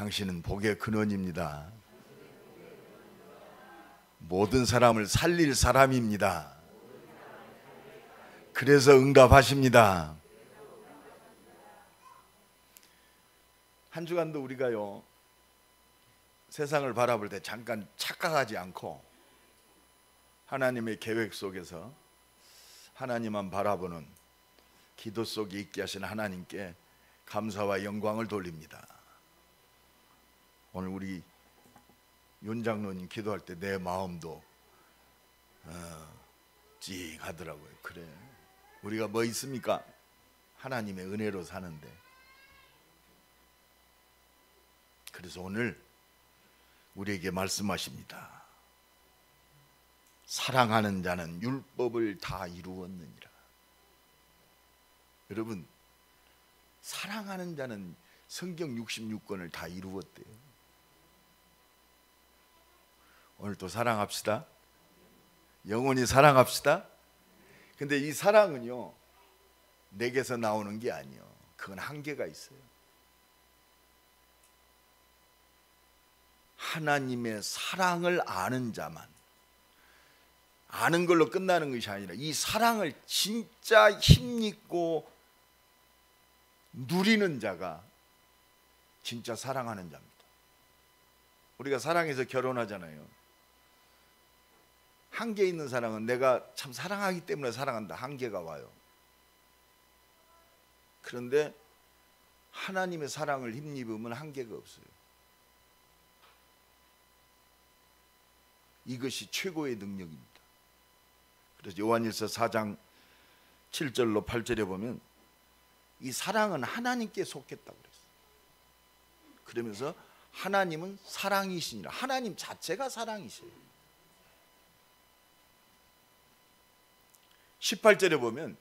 당신은 복의 근원입니다. 모든 사람을 살릴 사람입니다. 그래서 응답하십니다. 한 주간도 우리가요, 세상을 바라볼 때 잠깐 착각하지 않고 하나님의 계획 속에서 하나님만 바라보는 기도 속에 있게 하신 하나님께 감사와 영광을 돌립니다. 오늘 우리 윤 장로님 기도할 때 내 마음도 찡하더라고요. 그래, 우리가 뭐 있습니까? 하나님의 은혜로 사는데. 그래서 오늘 우리에게 말씀하십니다. 사랑하는 자는 율법을 다 이루었느니라. 여러분, 사랑하는 자는 성경 66권을 다 이루었대요. 오늘 또 사랑합시다. 영원히 사랑합시다. 근데 이 사랑은요, 내게서 나오는 게 아니에요. 그건 한계가 있어요. 하나님의 사랑을 아는 자만, 아는 걸로 끝나는 것이 아니라 이 사랑을 진짜 힘있고 누리는 자가 진짜 사랑하는 자입니다. 우리가 사랑해서 결혼하잖아요. 한계 있는 사랑은 내가 참 사랑하기 때문에 사랑한다, 한계가 와요. 그런데 하나님의 사랑을 힘입으면 한계가 없어요. 이것이 최고의 능력입니다. 그래서 요한일서 4장 7절로 8절에 보면 이 사랑은 하나님께 속했다고 그랬어요. 그러면서 하나님은 사랑이시니라. 하나님 자체가 사랑이세요. 18절에 보면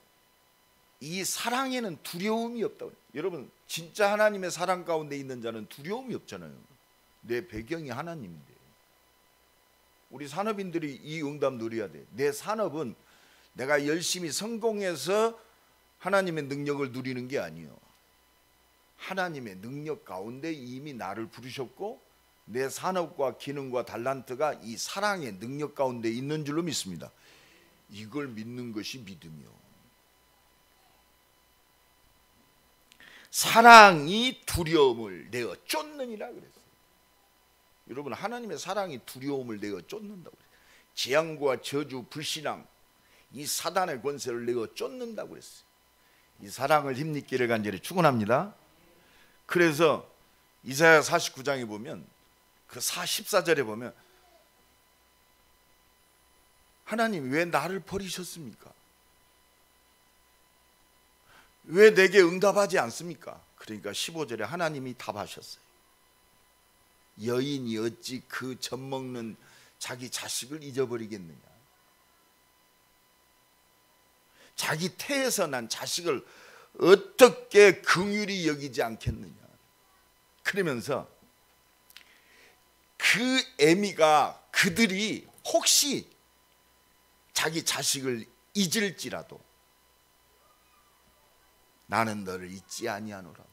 이 사랑에는 두려움이 없다고. 여러분, 진짜 하나님의 사랑 가운데 있는 자는 두려움이 없잖아요. 내 배경이 하나님인데. 우리 산업인들이 이 응답 누려야 돼. 내 산업은 내가 열심히 성공해서 하나님의 능력을 누리는 게 아니에요. 하나님의 능력 가운데 이미 나를 부르셨고 내 산업과 기능과 달란트가 이 사랑의 능력 가운데 있는 줄로 믿습니다. 이걸 믿는 것이 믿음이요. 사랑이 두려움을 내어 쫓느니라 그랬어요. 여러분, 하나님의 사랑이 두려움을 내어 쫓는다고 그랬어요. 재앙과 저주, 불신앙, 이 사단의 권세를 내어 쫓는다고 그랬어요. 이 사랑을 힘입기를 간절히 축원합니다. 그래서 이사야 49장에 보면 그 14절에 보면 하나님 왜 나를 버리셨습니까? 왜 내게 응답하지 않습니까? 그러니까 15절에 하나님이 답하셨어요. 여인이 어찌 그 젖먹는 자기 자식을 잊어버리겠느냐. 자기 태에서 난 자식을 어떻게 긍휼히 여기지 않겠느냐. 그러면서 그 애미가, 그들이 혹시 자기 자식을 잊을지라도 나는 너를 잊지 아니하노라.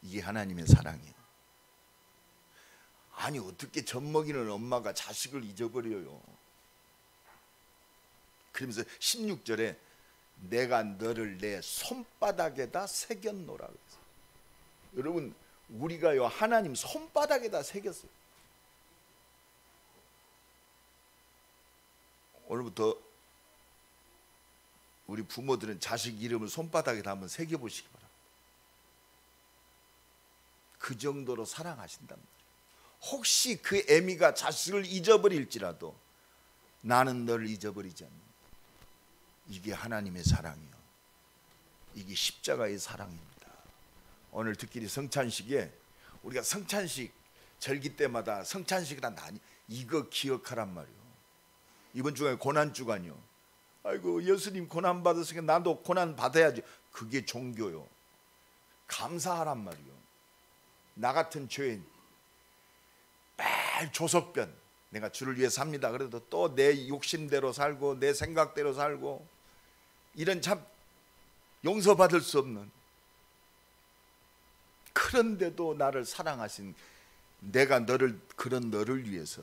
이게 하나님의 사랑이에요. 아니, 어떻게 젖먹이는 엄마가 자식을 잊어버려요. 그러면서 16절에 내가 너를 내 손바닥에다 새겼노라 그랬어요. 여러분, 우리가요 하나님 손바닥에다 새겼어요. 오늘부터 우리 부모들은 자식 이름을 손바닥에다 한번 새겨보시기 바랍니다. 그 정도로 사랑하신단 말이에요. 혹시 그 애미가 자식을 잊어버릴지라도 나는 너를 잊어버리지 않는다. 이게 하나님의 사랑이요. 이게 십자가의 사랑입니다. 오늘 특히 성찬식에 우리가 성찬식 절기 때마다 성찬식이란 나니 이거 기억하란 말이에요. 이번 주간에 고난주간이요. 아이고, 예수님 고난 받으시니까 나도 고난 받아야지. 그게 종교요. 감사하란 말이요. 나 같은 죄인 매일 조석변, 내가 주를 위해 삽니다. 그래도 또 내 욕심대로 살고 내 생각대로 살고, 이런 참 용서받을 수 없는 그런데도 나를 사랑하신 내가 그런 너를 위해서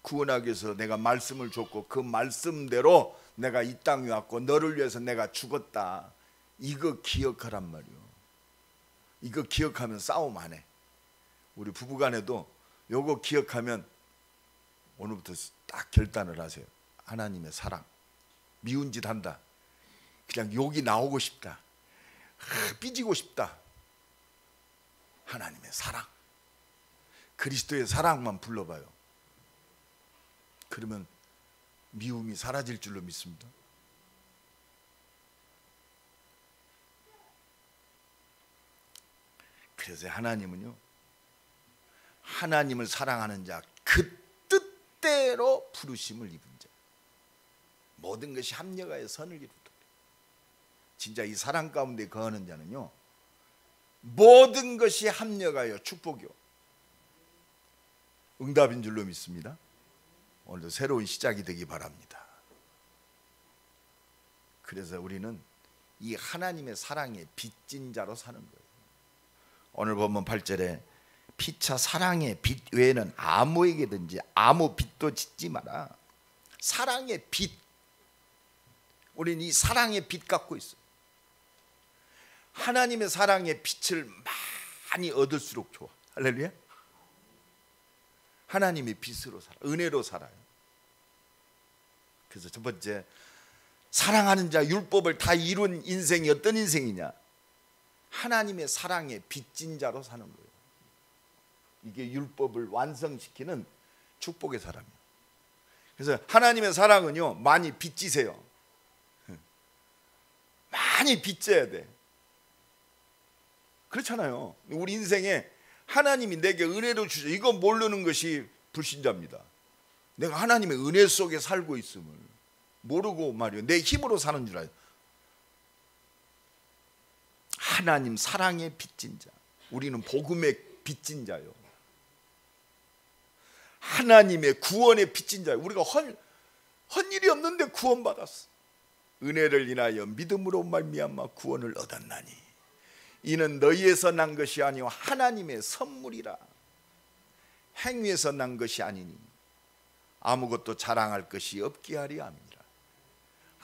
구원하기 위해서 내가 말씀을 줬고 그 말씀대로 내가 이 땅에 왔고 너를 위해서 내가 죽었다. 이거 기억하란 말이요. 이거 기억하면 싸움 안 해. 우리 부부간에도 요거 기억하면 오늘부터 딱 결단을 하세요. 하나님의 사랑. 미운 짓 한다. 그냥 욕이 나오고 싶다. 삐지고 싶다. 하나님의 사랑. 그리스도의 사랑만 불러봐요. 그러면 미움이 사라질 줄로 믿습니다. 그래서 하나님은요, 하나님을 사랑하는 자, 그 뜻대로 부르심을 입은 자, 모든 것이 합력하여 선을 이루도록. 진짜 이 사랑 가운데 거하는 자는요, 모든 것이 합력하여 축복이요, 응답인 줄로 믿습니다. 오늘도 새로운 시작이 되기 바랍니다. 그래서 우리는 이 하나님의 사랑에 빚진 자로 사는 거예요. 오늘 보면 8절에 피차 사랑의 빚 외에는 아무에게든지 아무 빚도 짓지 마라. 사랑의 빚. 우리는 이 사랑의 빚 갖고 있어요. 하나님의 사랑의 빛을 많이 얻을수록 좋아. 할렐루야. 하나님의 빛으로 살아, 은혜로 살아요. 그래서 첫 번째, 사랑하는 자, 율법을 다 이룬 인생이 어떤 인생이냐? 하나님의 사랑에 빚진 자로 사는 거예요. 이게 율법을 완성시키는 축복의 사람이에요. 그래서 하나님의 사랑은요, 많이 빚지세요. 많이 빚져야 돼. 그렇잖아요. 우리 인생에 하나님이 내게 은혜로 주셔. 이거 모르는 것이 불신자입니다. 내가 하나님의 은혜 속에 살고 있음을 모르고 말이에요. 내 힘으로 사는 줄 알아요. 하나님 사랑의 빚진 자. 우리는 복음의 빚진 자요. 하나님의 구원의 빚진 자요. 우리가 헌 일이 없는데 구원받았어. 은혜를 인하여 믿음으로 말미암아 구원을 얻었나니 이는 너희에서 난 것이 아니요 하나님의 선물이라. 행위에서 난 것이 아니니 아무것도 자랑할 것이 없게 하리 함이라.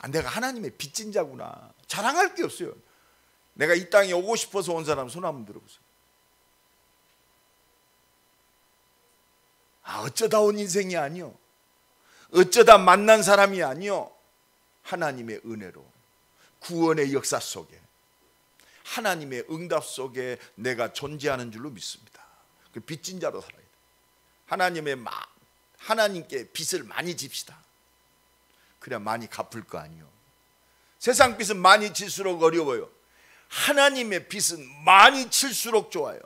내가 하나님의 빚진 자구나. 자랑할 게 없어요. 내가 이 땅에 오고 싶어서 온 사람 손 한번 들어보세요. 어쩌다 온 인생이 아니요, 어쩌다 만난 사람이 아니요, 하나님의 은혜로 구원의 역사 속에 하나님의 응답 속에 내가 존재하는 줄로 믿습니다. 그 빚진 자로 살아야 돼. 하나님께 빚을 많이 집시다. 그래야 많이 갚을 거 아니요. 세상 빚은 많이 질수록 어려워요. 하나님의 빚은 많이 칠수록 좋아요.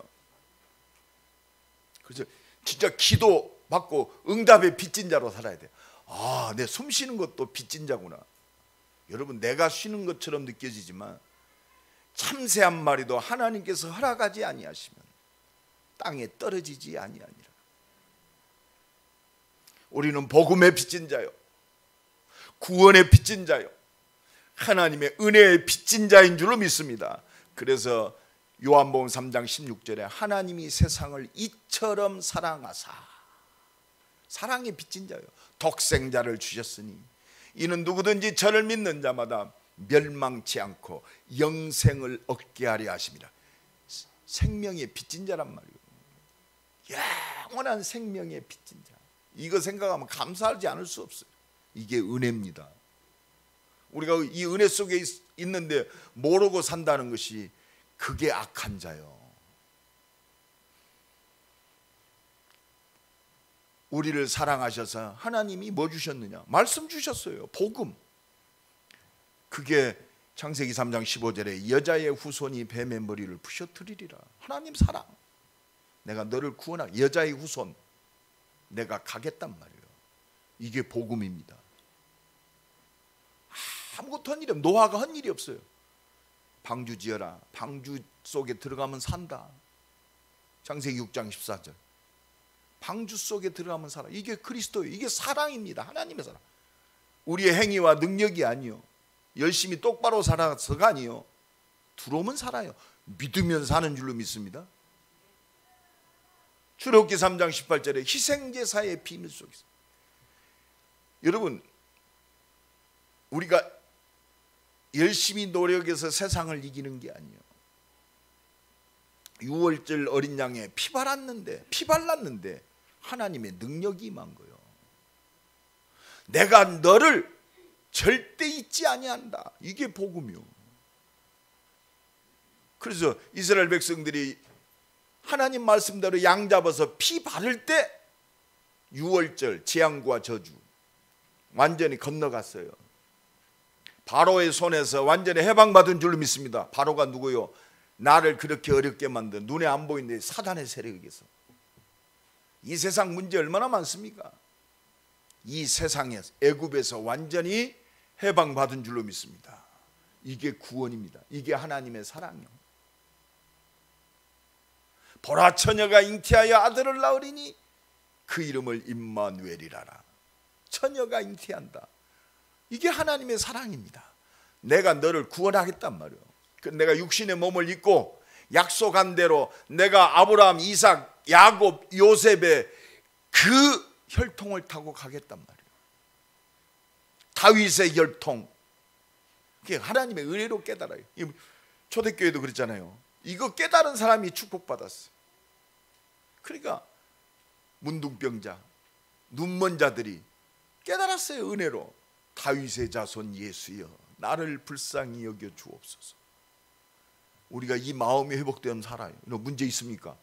그래서 진짜 기도 받고 응답의 빚진 자로 살아야 돼요. 내 숨 쉬는 것도 빚진 자구나. 여러분, 내가 쉬는 것처럼 느껴지지만 참새 한 마리도 하나님께서 허락하지 아니하시면 땅에 떨어지지 아니하니라. 우리는 복음의 빚진 자요, 구원의 빚진 자요, 하나님의 은혜의 빚진 자인 줄로 믿습니다. 그래서 요한복음 3장 16절에 하나님이 세상을 이처럼 사랑하사, 사랑의 빚진 자요, 독생자를 주셨으니 이는 누구든지 저를 믿는 자마다 멸망치 않고 영생을 얻게 하려 하심이라. 생명의 빚진 자란 말이에요. 영원한 생명의 빚진 자. 이거 생각하면 감사하지 않을 수 없어요. 이게 은혜입니다. 우리가 이 은혜 속에 있는데 모르고 산다는 것이, 그게 악한 자요. 우리를 사랑하셔서 하나님이 뭐 주셨느냐? 말씀 주셨어요. 복음. 그게 창세기 3장 15절에 여자의 후손이 뱀의 머리를 부셔뜨리리라. 하나님 사랑. 내가 너를 구원하기, 여자의 후손 내가 가겠단 말이에요. 이게 복음입니다. 아무것도 한 일이 없어요. 노아가 한 일이 없어요. 방주 지어라. 방주 속에 들어가면 산다. 창세기 6장 14절. 방주 속에 들어가면 살아. 이게 그리스도예요. 이게 사랑입니다. 하나님의 사랑. 우리의 행위와 능력이 아니요, 열심히 똑바로 살아서가 아니요, 들어오면 살아요. 믿으면 사는 줄로 믿습니다. 출애굽기 3장 18절에 희생제사의 비밀 속에서, 여러분, 우리가 열심히 노력해서 세상을 이기는 게 아니에요. 6월절 어린 양에 피 발랐는데 하나님의 능력이 임한 거예요. 내가 너를 절대 잊지 아니한다. 이게 복음이요. 그래서 이스라엘 백성들이 하나님 말씀대로 양 잡아서 피 바를 때 6월절 재앙과 저주 완전히 건너갔어요. 바로의 손에서 완전히 해방받은 줄로 믿습니다. 바로가 누구요? 나를 그렇게 어렵게 만든, 눈에 안 보이는데 사단의 세력에서. 이 세상 문제 얼마나 많습니까? 이 세상에 애굽에서 완전히 해방받은 줄로 믿습니다. 이게 구원입니다. 이게 하나님의 사랑이요. 보라, 처녀가 잉태하여 아들을 낳으리니 그 이름을 임마누엘이라라. 처녀가 잉태한다. 이게 하나님의 사랑입니다. 내가 너를 구원하겠단 말이에요. 내가 육신의 몸을 입고 약속한 대로 내가 아브라함, 이삭, 야곱, 요셉의 그 혈통을 타고 가겠단 말이에요. 다윗의 혈통. 그게 하나님의 은혜로 깨달아요. 초대교회도 그랬잖아요. 이거 깨달은 사람이 축복받았어요. 그러니까 문둥병자, 눈먼 자들이 깨달았어요. 은혜로. 다윗의 자손 예수여, 나를 불쌍히 여겨 주옵소서. 우리가 이 마음이 회복되면 살아요. 문제 있습니까?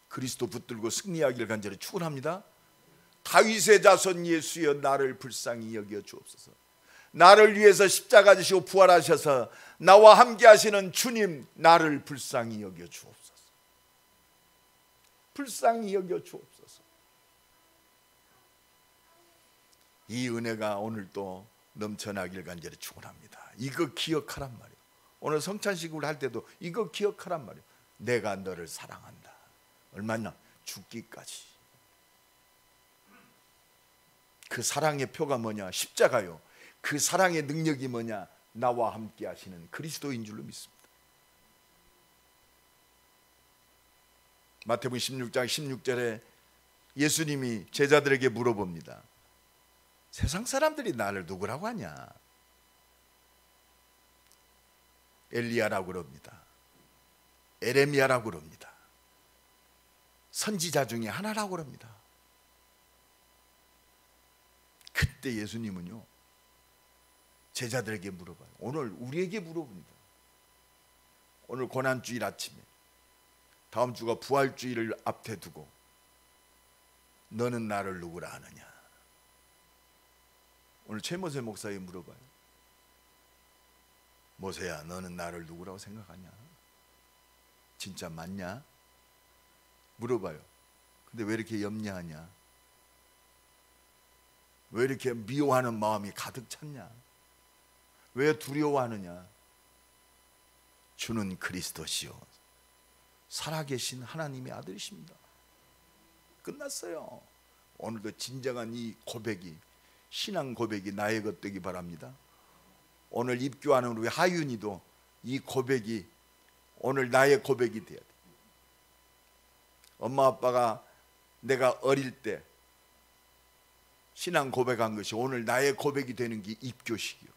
그리스도 붙들고 승리하기를 간절히 축원합니다. 다윗의 자손 예수여, 나를 불쌍히 여겨 주옵소서. 나를 위해서 십자가 지시고 부활하셔서 나와 함께 하시는 주님, 나를 불쌍히 여겨 주옵소서. 불쌍히 여겨 주옵소서. 이 은혜가 오늘 또 넘쳐나길 간절히 축원합니다. 이거 기억하란 말이에요. 오늘 성찬식을 할 때도 이거 기억하란 말이에요. 내가 너를 사랑한다. 얼마나? 죽기까지. 그 사랑의 표가 뭐냐? 십자가요. 그 사랑의 능력이 뭐냐? 나와 함께 하시는 그리스도인 줄로 믿습니다. 마태복음 16장 16절에 예수님이 제자들에게 물어봅니다. 세상 사람들이 나를 누구라고 하냐? 엘리야라고 그럽니다. 에레미야라고 그럽니다. 선지자 중에 하나라고 그럽니다. 그때 예수님은요, 제자들에게 물어봐요. 오늘 우리에게 물어봅니다. 오늘 고난주일 아침에, 다음 주가 부활주일을 앞에 두고 너는 나를 누구라 하느냐? 오늘 최모세 목사에게 물어봐요. 모세야, 너는 나를 누구라고 생각하냐? 진짜 맞냐? 물어봐요. 근데 왜 이렇게 염려하냐? 왜 이렇게 미워하는 마음이 가득 찼냐? 왜 두려워하느냐? 주는 그리스도시요, 살아계신 하나님의 아들이십니다. 끝났어요. 오늘도 진정한 이 고백이, 신앙 고백이 나의 것 되기 바랍니다. 오늘 입교하는 우리 하윤이도 이 고백이 오늘 나의 고백이 돼야 돼. 엄마 아빠가 내가 어릴 때 신앙 고백한 것이 오늘 나의 고백이 되는 게 입교식이요.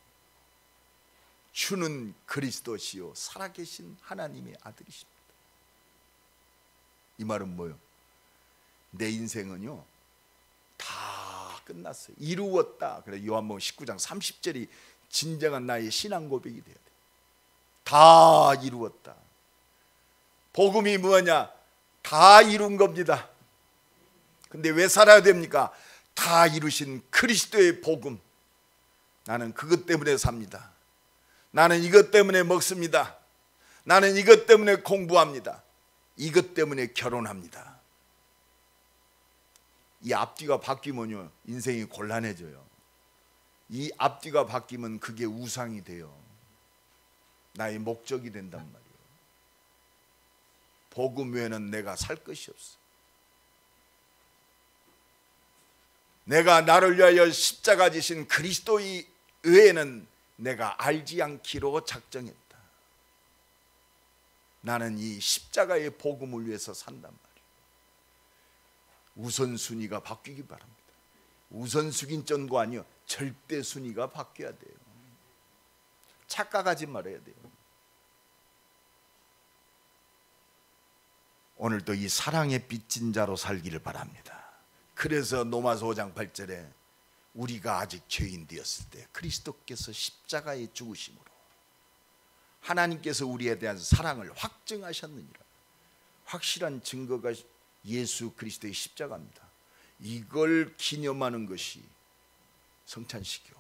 주는 그리스도시요, 살아계신 하나님의 아들이십니다. 이 말은 뭐예요? 내 인생은요 다 끝났어요. 이루었다. 그래 요한복음 19장 30절이 진정한 나의 신앙 고백이 돼야 돼. 다 이루었다. 복음이 뭐냐? 다 이룬 겁니다. 근데 왜 살아야 됩니까? 다 이루신 그리스도의 복음. 나는 그것 때문에 삽니다. 나는 이것 때문에 먹습니다. 나는 이것 때문에 공부합니다. 이것 때문에 결혼합니다. 이 앞뒤가 바뀌면요 인생이 곤란해져요. 이 앞뒤가 바뀌면 그게 우상이 돼요. 나의 목적이 된단 말이에요. 복음 외에는 내가 살 것이 없어. 내가 나를 위하여 십자가 지신 그리스도의 외에는 내가 알지 않기로 작정했다. 나는 이 십자가의 복음을 위해서 산단 말이에요. 우선순위가 바뀌기 바랍니다. 우선순위점도 아니요, 절대 순위가 바뀌어야 돼요. 착각하지 말아야 돼요. 오늘도 이 사랑의 빚진 자로 살기를 바랍니다. 그래서 로마서 5장 8절에 우리가 아직 죄인 되었을 때 그리스도께서 십자가에 죽으심으로 하나님께서 우리에 대한 사랑을 확증하셨느니라. 확실한 증거가 예수 그리스도의 십자가입니다. 이걸 기념하는 것이 성찬식이요,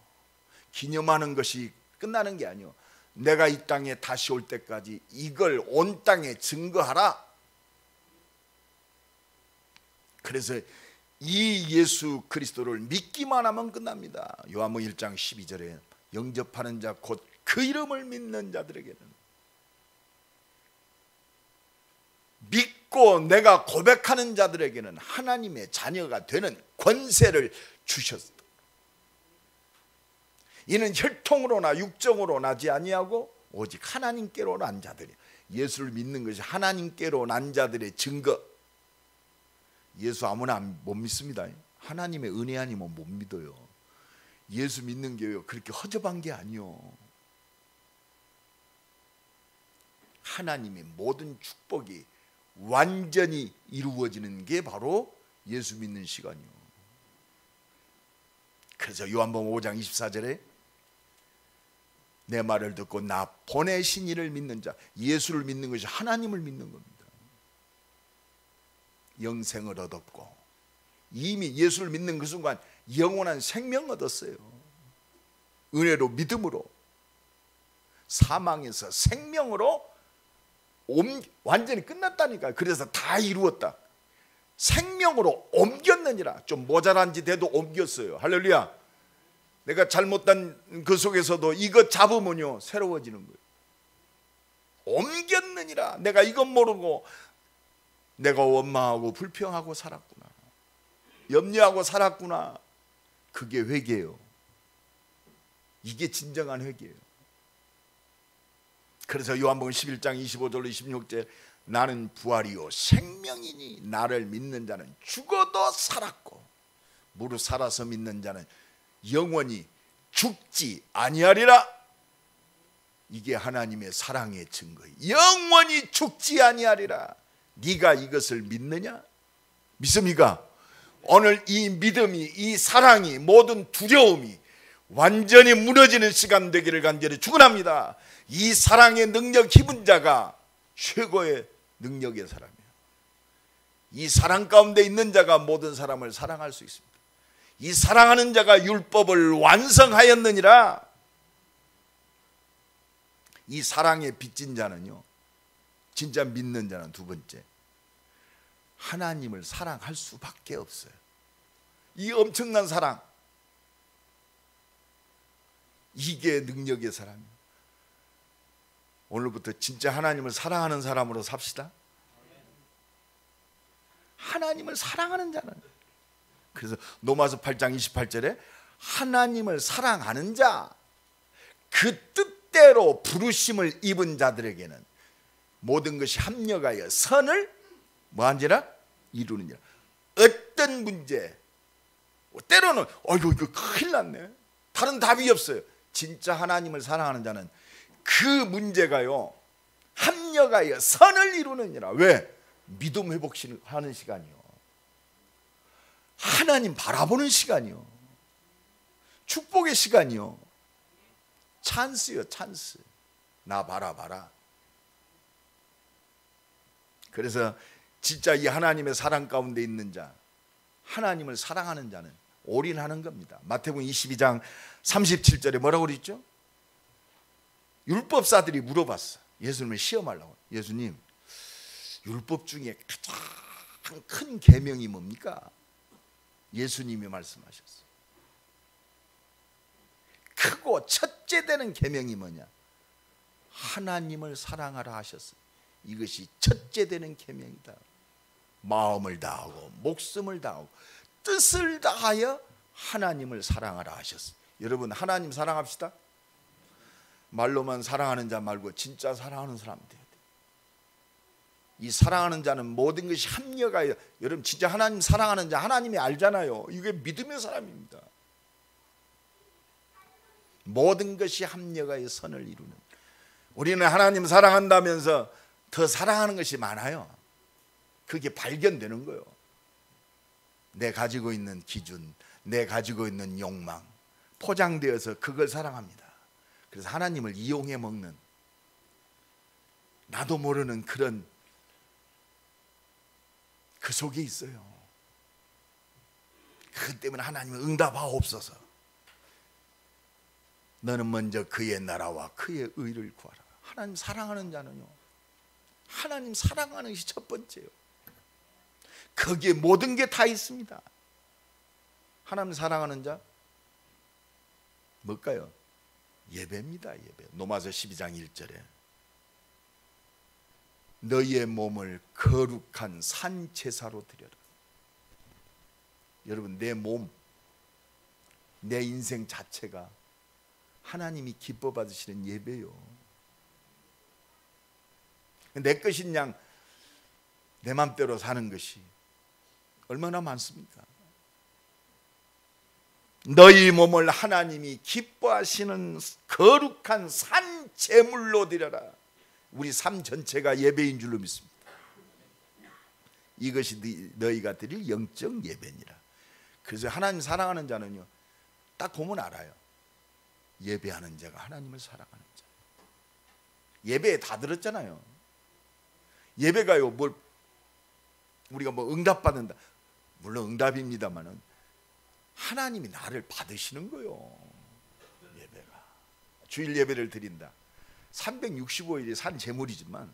기념하는 것이 끝나는 게 아니요, 내가 이 땅에 다시 올 때까지 이걸 온 땅에 증거하라. 그래서 이 예수 그리스도를 믿기만 하면 끝납니다. 요한복음 1장 12절에 영접하는 자 곧 그 이름을 믿는 자들에게는, 믿고 내가 고백하는 자들에게는 하나님의 자녀가 되는 권세를 주셨다. 이는 혈통으로나 육정으로 나지 아니하고 오직 하나님께로 난 자들이, 예수를 믿는 것이 하나님께로 난 자들의 증거. 예수 아무나 못 믿습니다. 하나님의 은혜 아니면 못 믿어요. 예수 믿는 게 그렇게 허접한 게 아니요, 하나님의 모든 축복이 완전히 이루어지는 게 바로 예수 믿는 시간이요. 그래서 요한복음 5장 24절에 내 말을 듣고 나 보내신 이를 믿는 자, 예수를 믿는 것이 하나님을 믿는 겁니다. 영생을 얻었고, 이미 예수를 믿는 그 순간 영원한 생명 얻었어요. 은혜로, 믿음으로, 사망에서 생명으로 완전히 끝났다니까요. 그래서 다 이루었다. 생명으로 옮겼느니라. 좀 모자란 짓 해도 옮겼어요. 할렐루야. 내가 잘못한 그 속에서도 이것 잡으면요 새로워지는 거예요. 옮겼느니라. 내가 이것 모르고 내가 원망하고 불평하고 살았구나, 염려하고 살았구나. 그게 회개예요. 이게 진정한 회개예요. 그래서 요한복음 11장 25절로 26절 나는 부활이요 생명이니 나를 믿는 자는 죽어도 살았고 무릇 살아서 믿는 자는 영원히 죽지 아니하리라. 이게 하나님의 사랑의 증거예요. 영원히 죽지 아니하리라. 네가 이것을 믿느냐? 믿습니까? 오늘 이 믿음이, 이 사랑이, 모든 두려움이 완전히 무너지는 시간 되기를 간절히 축원합니다. 이 사랑의 능력 힘은 자가 최고의 능력의 사람이에요. 이 사랑 가운데 있는 자가 모든 사람을 사랑할 수 있습니다. 이 사랑하는 자가 율법을 완성하였느니라. 이 사랑에 빚진 자는요, 진짜 믿는 자는 두 번째, 하나님을 사랑할 수밖에 없어요. 이 엄청난 사랑, 이게 능력의 사람이에요. 오늘부터 진짜 하나님을 사랑하는 사람으로 삽시다. 하나님을 사랑하는 자는, 그래서 로마서 8장 28절에 하나님을 사랑하는 자, 그 뜻대로 부르심을 입은 자들에게는 모든 것이 합력하여 선을 뭐한지라 이루느니라. 어떤 문제, 때로는 이거 큰일 났네, 다른 답이 없어요. 진짜 하나님을 사랑하는 자는 그 문제가요 합력하여 선을 이루느니라. 왜? 믿음 회복하는 시간이요, 하나님 바라보는 시간이요, 축복의 시간이요, 찬스요, 찬스. 나 바라봐라. 그래서 진짜 이 하나님의 사랑 가운데 있는 자, 하나님을 사랑하는 자는 올인하는 겁니다. 마태복음 22장 37절에 뭐라고 그랬죠? 율법사들이 물어봤어. 예수님을 시험하려고. 예수님, 율법 중에 가장 큰 계명이 뭡니까? 예수님이 말씀하셨어요. 크고 첫째 되는 계명이 뭐냐? 하나님을 사랑하라 하셨어요. 이것이 첫째 되는 계명이다. 마음을 다하고 목숨을 다하고 뜻을 다하여 하나님을 사랑하라 하셨어요. 여러분, 하나님 사랑합시다. 말로만 사랑하는 자 말고 진짜 사랑하는 사람 돼야 돼. 이 사랑하는 자는 모든 것이 합력하여, 여러분 진짜 하나님 사랑하는 자 하나님이 알잖아요. 이게 믿음의 사람입니다. 모든 것이 합력하여 선을 이루는, 우리는 하나님 사랑한다면서 더 사랑하는 것이 많아요. 그게 발견되는 거예요. 내 가지고 있는 기준, 내 가지고 있는 욕망, 포장되어서 그걸 사랑합니다. 그래서 하나님을 이용해 먹는, 나도 모르는 그런, 그 속에 있어요. 그 때문에 하나님은 응답하옵소서. 너는 먼저 그의 나라와 그의 의를 구하라. 하나님 사랑하는 자는요, 하나님 사랑하는 것이 첫 번째예요. 거기에 모든 게 다 있습니다. 하나님 사랑하는 자 뭘까요? 예배입니다. 예배. 로마서 12장 1절에 너희의 몸을 거룩한 산 제사로 드려라. 여러분, 내 몸, 내 인생 자체가 하나님이 기뻐 받으시는 예배요. 내 것인 양 내 맘대로 사는 것이 얼마나 많습니까? 너희 몸을 하나님이 기뻐하시는 거룩한 산 제물로 드려라. 우리 삶 전체가 예배인 줄로 믿습니다. 이것이 너희가 드릴 영적 예배니라. 그래서 하나님 사랑하는 자는요, 딱 보면 알아요. 예배하는 자가 하나님을 사랑하는 자. 예배에 다 들었잖아요. 예배가요, 뭘 우리가 뭐 응답받는다, 물론 응답입니다만은 하나님이 나를 받으시는 거예요. 예배가, 주일 예배를 드린다, 365일이 산 제물이지만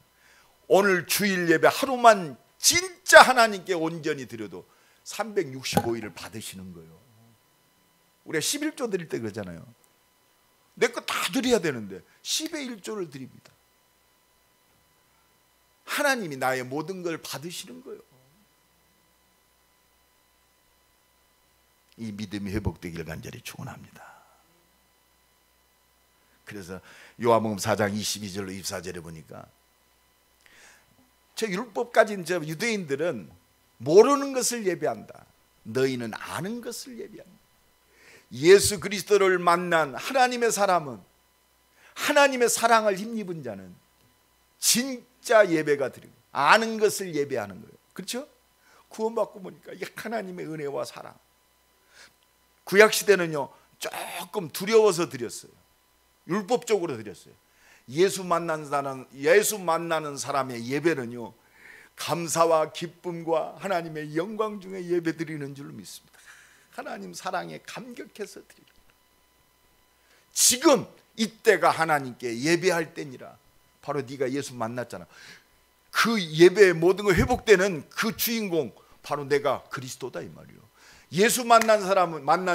오늘 주일 예배 하루만 진짜 하나님께 온전히 드려도 365일을 받으시는 거예요. 우리가 11조 드릴 때 그러잖아요. 내 거 다 드려야 되는데 10의 1조를 드립니다. 하나님이 나의 모든 걸 받으시는 거예요. 이 믿음이 회복되길 간절히 축원합니다. 그래서 요한복음 4장 22절로 24절에 보니까, 저 율법 가진 저 유대인들은 모르는 것을 예배한다, 너희는 아는 것을 예배한다. 예수 그리스도를 만난 하나님의 사람은, 하나님의 사랑을 힘입은 자는 진짜 예배가 드리고 아는 것을 예배하는 거예요. 그렇죠? 구원받고 보니까 이 하나님의 은혜와 사랑. 구약시대는요 조금 두려워서 드렸어요. 율법적으로 드렸어요. 예수 만나는 사람의 예배는요 감사와 기쁨과 하나님의 영광 중에 예배 드리는 줄 믿습니다. 하나님 사랑에 감격해서 드리는, 지금 이때가 하나님께 예배할 때니라. 바로 네가 예수 만났잖아. 그 예배의 모든 거 회복되는 그 주인공, 바로 내가 그리스도다 이 말이요. 예수 만난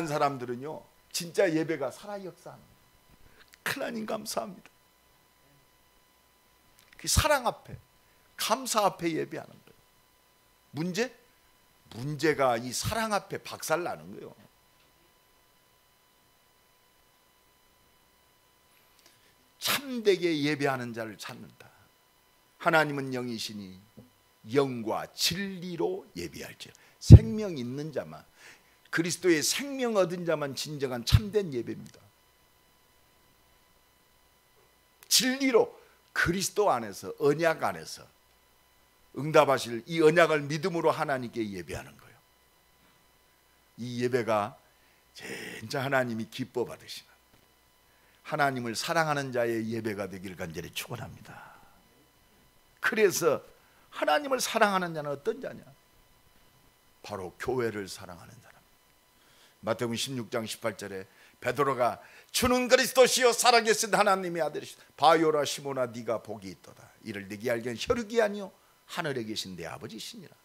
사람들은요 진짜 예배가 살아 역사하는 거예요. 하나님 감사합니다. 그 사랑 앞에, 감사 앞에 예배하는 거예요. 문제가 이 사랑 앞에 박살나는 거예요. 참되게 예배하는 자를 찾는다. 하나님은 영이시니 영과 진리로 예배할지라. 생명 있는 자만, 그리스도의 생명 얻은 자만 진정한 참된 예배입니다. 진리로, 그리스도 안에서, 언약 안에서 응답하실 이 언약을 믿음으로 하나님께 예배하는 거예요. 이 예배가 진짜 하나님이 기뻐 받으시는, 하나님을 사랑하는 자의 예배가 되길 간절히 축원합니다. 그래서 하나님을 사랑하는 자는 어떤 자냐? 바로 교회를 사랑하는 사람. 마태복음 16장 18절에 베드로가 주는 그리스도시요 살아계신 하나님의 아들이시다. 바요라 시몬아 네가 복이 있도다. 이를 네게 알기는 혈육이 아니요 하늘에 계신 내 아버지시니라.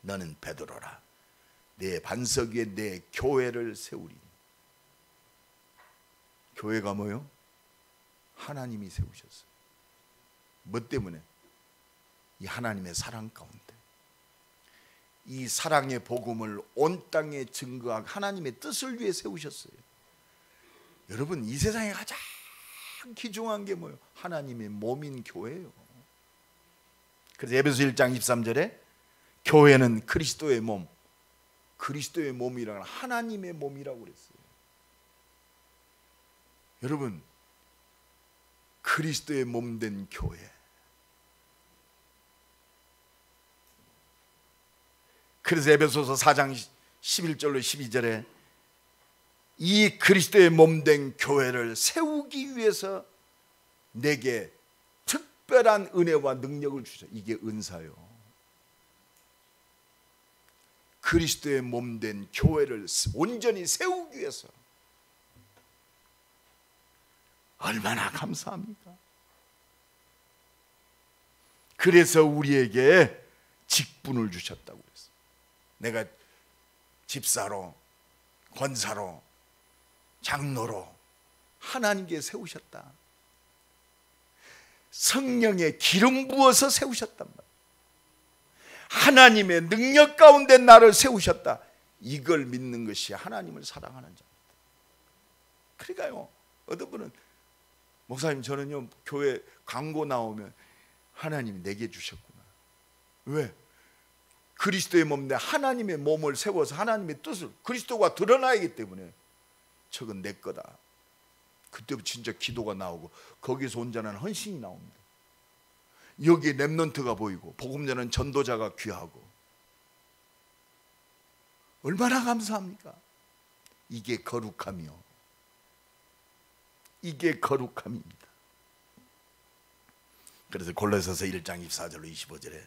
너는 베드로라. 내 반석 위에 내 교회를 세우리니. 교회가 뭐요? 하나님이 세우셨어요. 뭐 때문에? 이 하나님의 사랑 가운데 이 사랑의 복음을 온 땅에 증거하고 하나님의 뜻을 위해 세우셨어요. 여러분, 이 세상에 가장 귀중한 게 뭐예요? 하나님의 몸인 교회예요. 그래서 에베소 1장 23절에 교회는 그리스도의 몸, 그리스도의 몸이라는 하나님의 몸이라고 그랬어요. 여러분, 그리스도의 몸 된 교회, 그래서 에베소서 4장 11절로 12절에 이 그리스도의 몸 된 교회를 세우기 위해서 내게 특별한 은혜와 능력을 주셔. 이게 은사요. 그리스도의 몸 된 교회를 온전히 세우기 위해서. 얼마나 감사합니까? 그래서 우리에게 직분을 주셨다고 그랬어요. 내가 집사로, 권사로, 장로로 하나님께 세우셨다. 성령의 기름 부어서 세우셨단 말이에요. 하나님의 능력 가운데 나를 세우셨다. 이걸 믿는 것이 하나님을 사랑하는 자입니다. 그러니까요, 어떤 분은 목사님, 저는요 교회 광고 나오면 하나님이 내게 주셨구나. 왜? 그리스도의 몸 내 하나님의 몸을 세워서 하나님의 뜻을, 그리스도가 드러나기 때문에 저건 내 거다. 그때부터 진짜 기도가 나오고 거기서 온전한 헌신이 나옵니다. 여기에 렘넌트가 보이고 복음 전하는 전도자가 귀하고 얼마나 감사합니까? 이게 거룩함이요. 이게 거룩함입니다. 그래서 골로새서 1장 24절로 25절에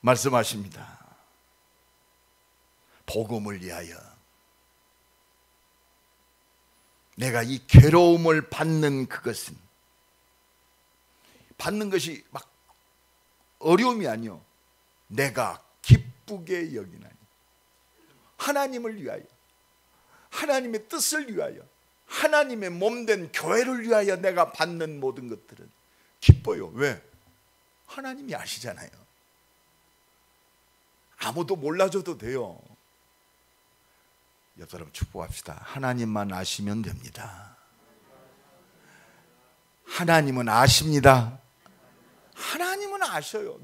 말씀하십니다. 복음을 위하여 내가 이 괴로움을 받는 그것은, 받는 것이 막 어려움이 아니요, 내가 기쁘게 여기나니. 하나님을 위하여, 하나님의 뜻을 위하여, 하나님의 몸된 교회를 위하여 내가 받는 모든 것들은 기뻐요. 왜? 하나님이 아시잖아요. 아무도 몰라줘도 돼요. 옆 사람 축복합시다. 하나님만 아시면 됩니다. 하나님은 아십니다. 하나님은 아셔요.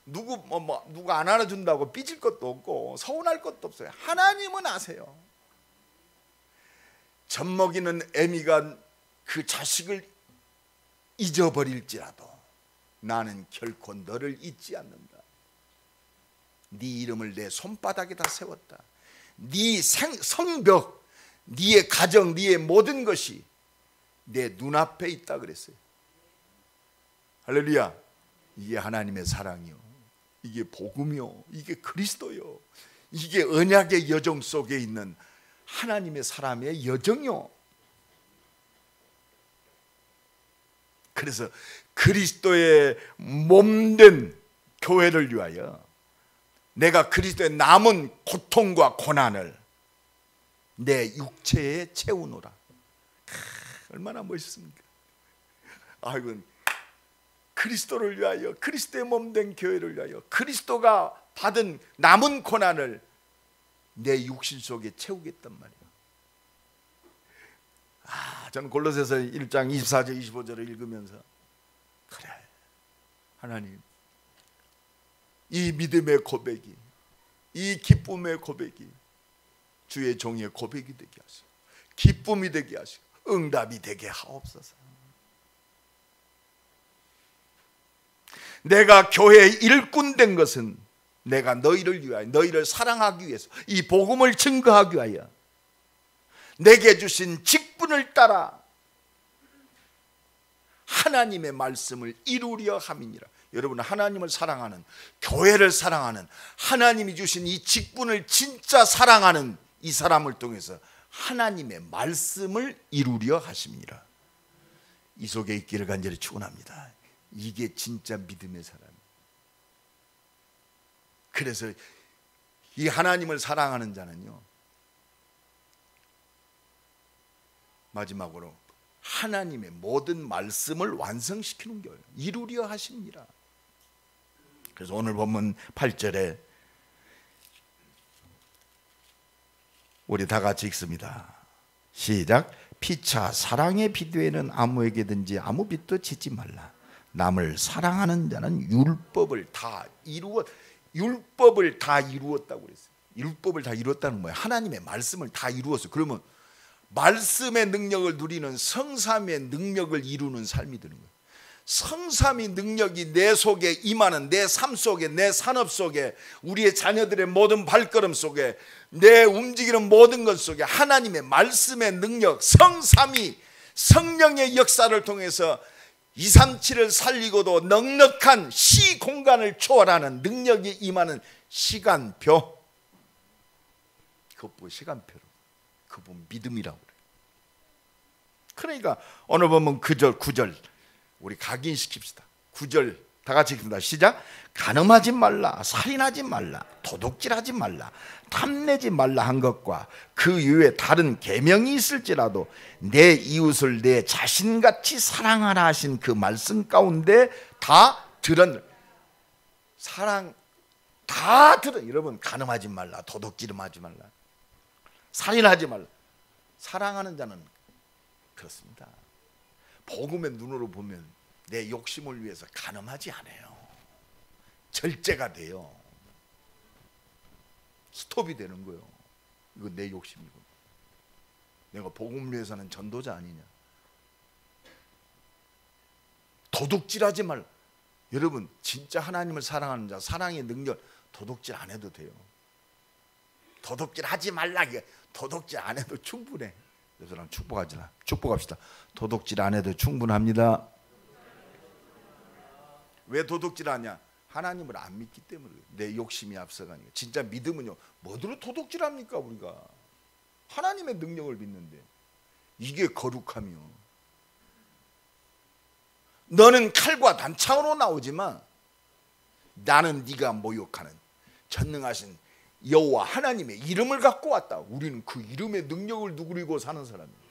누가 안 알아준다고 삐질 것도 없고 서운할 것도 없어요. 하나님은 아세요. 젖먹이는 애미가 그 자식을 잊어버릴지라도 나는 결코 너를 잊지 않는다. 네 이름을 내 손바닥에다 세웠다. 네 성벽, 네의 가정, 네의 모든 것이 내 눈앞에 있다 그랬어요. 할렐루야. 이게 하나님의 사랑이요, 이게 복음이요, 이게 그리스도요, 이게 언약의 여정 속에 있는 하나님의 사람의 여정이요. 그래서 그리스도의 몸된 교회를 위하여 내가 그리스도의 남은 고통과 고난을 내 육체에 채우노라. 얼마나 멋있습니까? 아이고, 그리스도를 위하여, 그리스도의 몸된 교회를 위하여 그리스도가 받은 남은 고난을 내 육신 속에 채우겠단 말이에요. 저는 골로새서 1장 24절 25절을 읽으면서, 그래, 하나님, 이 믿음의 고백이, 이 기쁨의 고백이 주의 종의 고백이 되게 하시고 기쁨이 되게 하시고 응답이 되게 하옵소서. 내가 교회의 일꾼 된 것은 내가 너희를 위하여, 너희를 사랑하기 위해서, 이 복음을 증거하기 위하여 내게 주신 직분을 따라 하나님의 말씀을 이루려 함이니라. 여러분, 하나님을 사랑하는, 교회를 사랑하는, 하나님이 주신 이 직분을 진짜 사랑하는 이 사람을 통해서 하나님의 말씀을 이루려 하십니다. 이 속에 있기를 간절히 축원합니다. 이게 진짜 믿음의 사람. 그래서 이 하나님을 사랑하는 자는요, 마지막으로 하나님의 모든 말씀을 완성시키는 거예요. 이루려 하십니다. 그래서 오늘 본문 8절에 우리 다 같이 읽습니다. 시작. 피차 사랑의 비두에는 아무에게든지 아무 빚도 짓지 말라. 남을 사랑하는 자는 율법을 다 이루었다고 그랬어요. 율법을 다 이루었다는 뭐예요? 하나님의 말씀을 다 이루었어요. 그러면 말씀의 능력을 누리는 성삼위의 능력을 이루는 삶이 되는 거예요. 성삼위 능력이 내 속에 임하는, 내 삶 속에, 내 산업 속에, 우리의 자녀들의 모든 발걸음 속에, 내 움직이는 모든 것 속에 하나님의 말씀의 능력, 성삼위 성령의 역사를 통해서 237을 살리고도 넉넉한 시 공간을 초월하는 능력이 임하는 시간표, 그것 시간표로, 그것 믿음이라고 그래요. 그러니까 오늘 보면 9절 우리 각인시킵시다. 9절 다 같이 읽습니다. 시작. 간음하지 말라, 살인하지 말라, 도둑질하지 말라, 탐내지 말라 한 것과 그 이외에 다른 계명이 있을지라도 내 이웃을 내 자신같이 사랑하라 하신 그 말씀 가운데 다 들은 사랑 다 들은, 여러분 간음하지 말라, 도둑질하지 말라, 살인하지 말라. 사랑하는 자는 그렇습니다. 복음의 눈으로 보면 내 욕심을 위해서 간음하지 않아요. 절제가 돼요. 스톱이 되는 거예요. 이거 내 욕심이고, 내가 복음을 위해서는 전도자 아니냐. 도둑질하지 말라. 여러분 진짜 하나님을 사랑하는 자, 사랑의 능력, 도둑질 안 해도 돼요. 도둑질 하지 말라. 도둑질 안 해도 충분해. 그래서 축복합시다. 도둑질 안 해도 충분합니다. 왜 도둑질 하냐? 하나님을 안 믿기 때문에. 내 욕심이 앞서가니까. 진짜 믿음은요, 뭐들로 도둑질합니까? 우리가 하나님의 능력을 믿는데. 이게 거룩하며, 너는 칼과 단창으로 나오지만 나는 네가 모욕하는 전능하신 여호와 하나님의 이름을 갖고 왔다. 우리는 그 이름의 능력을 누리고 사는 사람이에요.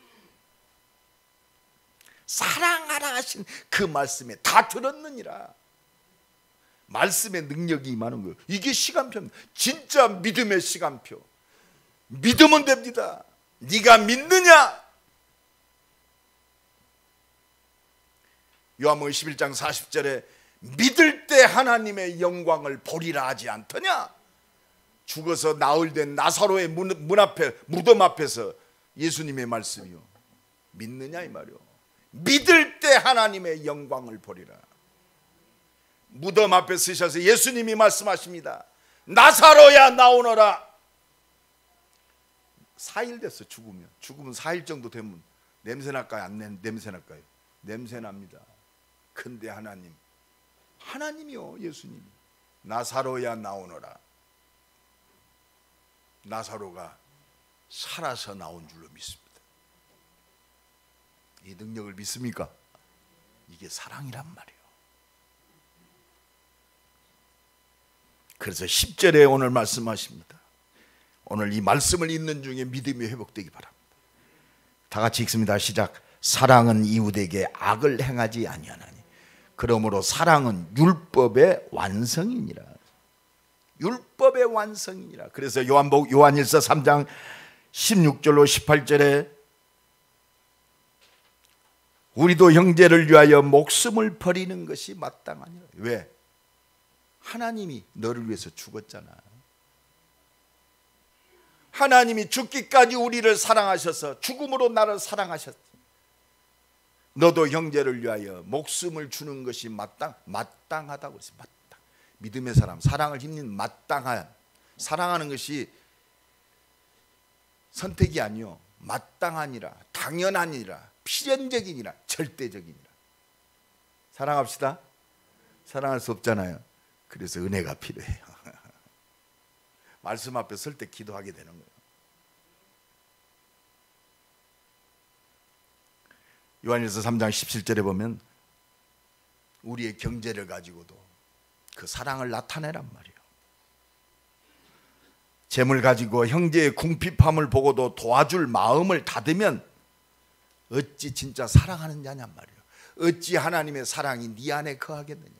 사랑하라 하신 그 말씀에 다 들었느니라. 말씀의 능력이 임하는 거예요. 이게 시간표입니다. 진짜 믿음의 시간표. 믿으면 됩니다. 네가 믿느냐? 요한복음 11장 40절에 믿을 때 하나님의 영광을 보리라 하지 않더냐? 죽어서 나흘된 나사로의 문 앞에, 무덤 앞에서 예수님의 말씀이요, 믿느냐 이 말이요. 믿을 때 하나님의 영광을 보리라. 무덤 앞에 서셔서 예수님이 말씀하십니다. 나사로야 나오너라. 4일 됐어. 죽으면 4일 정도 되면 냄새날까요? 안 냄새날까요? 냄새납니다. 근데 하나님이요, 예수님이 나사로야 나오너라. 나사로가 살아서 나온 줄로 믿습니다. 이 능력을 믿습니까? 이게 사랑이란 말이에요. 그래서 10절에 오늘 말씀하십니다. 오늘 이 말씀을 읽는 중에 믿음이 회복되기 바랍니다. 다 같이 읽습니다. 시작. 사랑은 이웃에게 악을 행하지 아니하나니 그러므로 사랑은 율법의 완성이니라. 율법의 완성이니라. 그래서 요한일서 3장 16절로 18절에 우리도 형제를 위하여 목숨을 버리는 것이 마땅하니라. 왜? 하나님이 너를 위해서 죽었잖아. 하나님이 죽기까지 우리를 사랑하셔서 죽음으로 나를 사랑하셨어. 너도 형제를 위하여 목숨을 주는 것이 마땅하다고 그랬어요. 마땅. 믿음의 사람, 사랑을 힘든 마땅한, 사랑하는 것이 선택이 아니요, 마땅하니라, 당연하니라, 필연적이니라, 절대적이니라. 사랑합시다. 사랑할 수 없잖아요. 그래서 은혜가 필요해요. 말씀 앞에 설 때 기도하게 되는 거예요. 요한일서 3장 17절에 보면 우리의 경제를 가지고도 그 사랑을 나타내란 말이에요. 재물 가지고 형제의 궁핍함을 보고도 도와줄 마음을 닫으면 어찌 진짜 사랑하는 자냔 말이에요. 어찌 하나님의 사랑이 네 안에 거하겠느냐.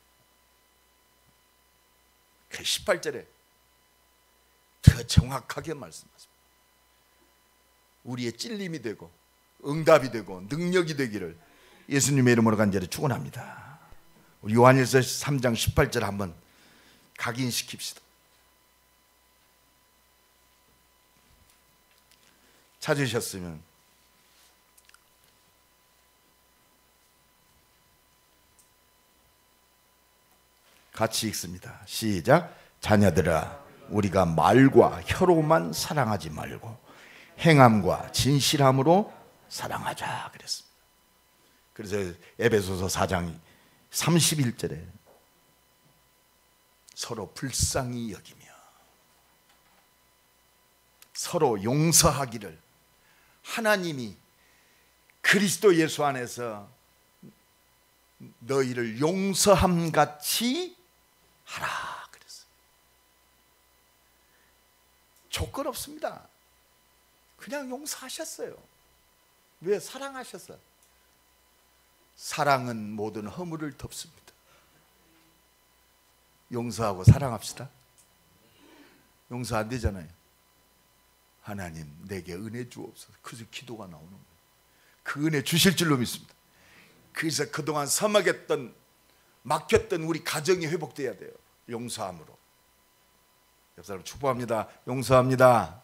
그 18절에 더 정확하게 말씀하십니다. 우리의 찔림이 되고 응답이 되고 능력이 되기를 예수님의 이름으로 간절히 축원합니다. 우리 요한일서 3장 18절 한번 각인시킵시다. 찾으셨으면 같이 읽습니다. 시작. 자녀들아, 우리가 말과 혀로만 사랑하지 말고 행함과 진실함으로 사랑하자 그랬습니다. 그래서 에베소서 4장 31절에 서로 불쌍히 여기며 서로 용서하기를 하나님이 그리스도 예수 안에서 너희를 용서함 같이 하라 그랬어요. 조건 없습니다. 그냥 용서하셨어요. 왜? 사랑하셨어요. 사랑은 모든 허물을 덮습니다. 용서하고 사랑합시다. 용서 안 되잖아요. 하나님 내게 은혜 주옵소서. 그래서 기도가 나오는 거예요. 그 은혜 주실 줄로 믿습니다. 그래서 그동안 막혔던 우리 가정이 회복돼야 돼요. 용서함으로. 옆 사람 축복합니다. 용서합니다.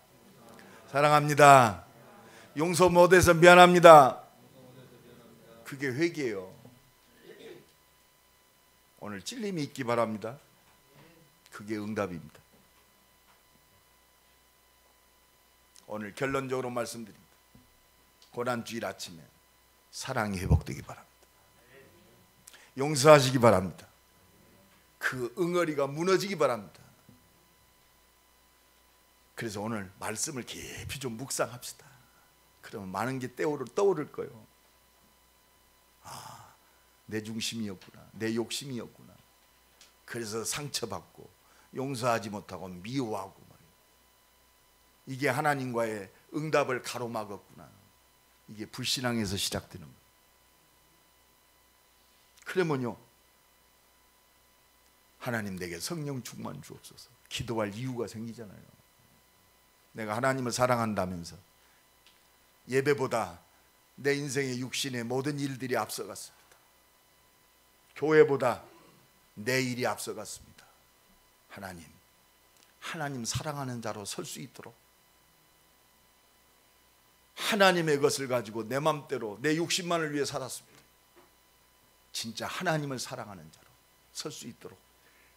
사랑합니다. 용서 못해서 미안합니다. 그게 회개예요. 오늘 찔림이 있기 바랍니다. 그게 응답입니다. 오늘 결론적으로 말씀드립니다. 고난주일 아침에 사랑이 회복되기 바랍니다. 용서하시기 바랍니다. 그 응어리가 무너지기 바랍니다. 그래서 오늘 말씀을 깊이 좀 묵상합시다. 그러면 많은 게 떠오를 거예요. 아, 내 중심이었구나. 내 욕심이었구나. 그래서 상처받고 용서하지 못하고 미워하고 말이에요. 이게 하나님과의 응답을 가로막았구나. 이게 불신앙에서 시작되는 거예요. 그러면요, 하나님 내게 성령 충만 주옵소서. 기도할 이유가 생기잖아요. 내가 하나님을 사랑한다면서 예배보다 내 인생의 육신의 모든 일들이 앞서갔습니다. 교회보다 내 일이 앞서갔습니다. 하나님 사랑하는 자로 설 수 있도록 하나님의 것을 가지고 내 맘대로 내 욕심만을 위해 살았습니다. 진짜 하나님을 사랑하는 자로 설 수 있도록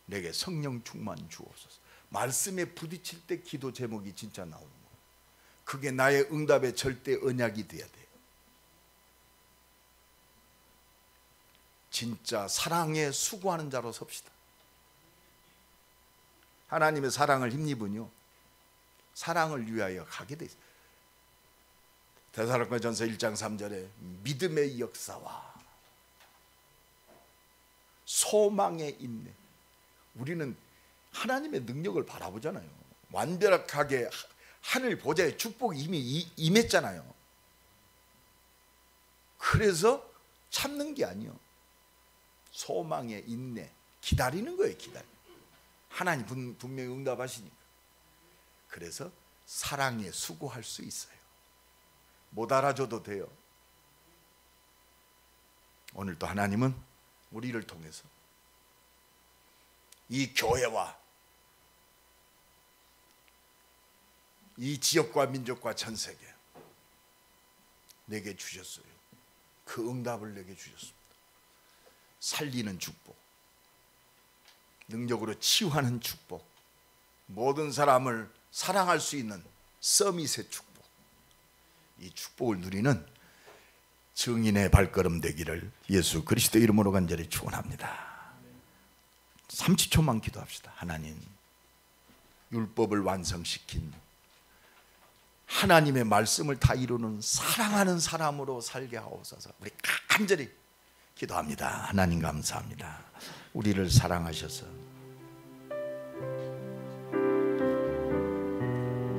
내게 성령 충만 주옵소서. 말씀에 부딪힐 때 기도 제목이 진짜 나오는 거예요. 그게 나의 응답의 절대 언약이 돼야 돼요. 진짜 사랑에 수고하는 자로 섭시다. 하나님의 사랑을 힘입은요, 사랑을 위하여 가게 돼 있어요. 데살로니가전서 1장 3절에 믿음의 역사와 소망의 인내. 우리는 하나님의 능력을 바라보잖아요. 완벽하게 하늘 보좌의 축복이 이미 임했잖아요. 그래서 참는 게 아니에요. 소망의 인내, 기다리는 거예요. 하나님 분명히 응답하시니까. 그래서 사랑에 수고할 수 있어요. 못 알아줘도 돼요. 오늘 또 하나님은 우리를 통해서 이 교회와 이 지역과 민족과 전 세계 내게 주셨어요. 그 응답을 내게 주셨습니다. 살리는 축복, 능력으로 치유하는 축복, 모든 사람을 사랑할 수 있는 서밋의 축복, 이 축복을 누리는 증인의 발걸음 되기를 예수 그리스도 이름으로 간절히 축원합니다. 30초만 기도합시다. 하나님, 율법을 완성시킨 하나님의 말씀을 다 이루는 사랑하는 사람으로 살게 하옵소서. 우리 간절히 기도합니다. 하나님 감사합니다. 우리를 사랑하셔서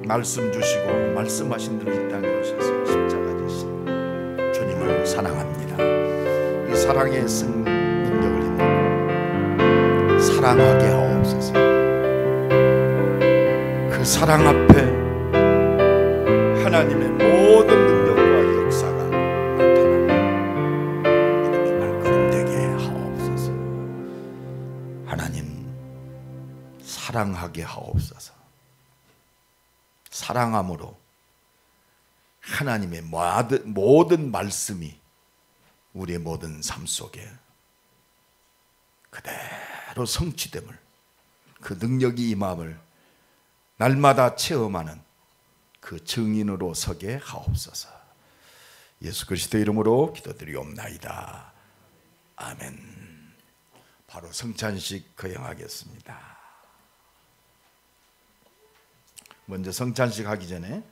말씀 주시고 말씀하신 대로 이 땅에 오셔서 십자가 지신 주님을 사랑합니다. 이 사랑의 능력을 힘입고 사랑하게 하옵소서. 그 사랑 앞에 하나님의 모든 능력과 역사가 나타나는 믿음의 발걸음 되게 하옵소서. 사랑하게 하옵소서. 사랑함으로 하나님의 모든 말씀이 우리의 모든 삶 속에 그대로 성취됨을, 그 능력이 임함을 날마다 체험하는 그 증인으로 서게 하옵소서. 예수 그리스도 이름으로 기도드리옵나이다. 아멘. 바로 성찬식 거행하겠습니다. 먼저 성찬식 하기 전에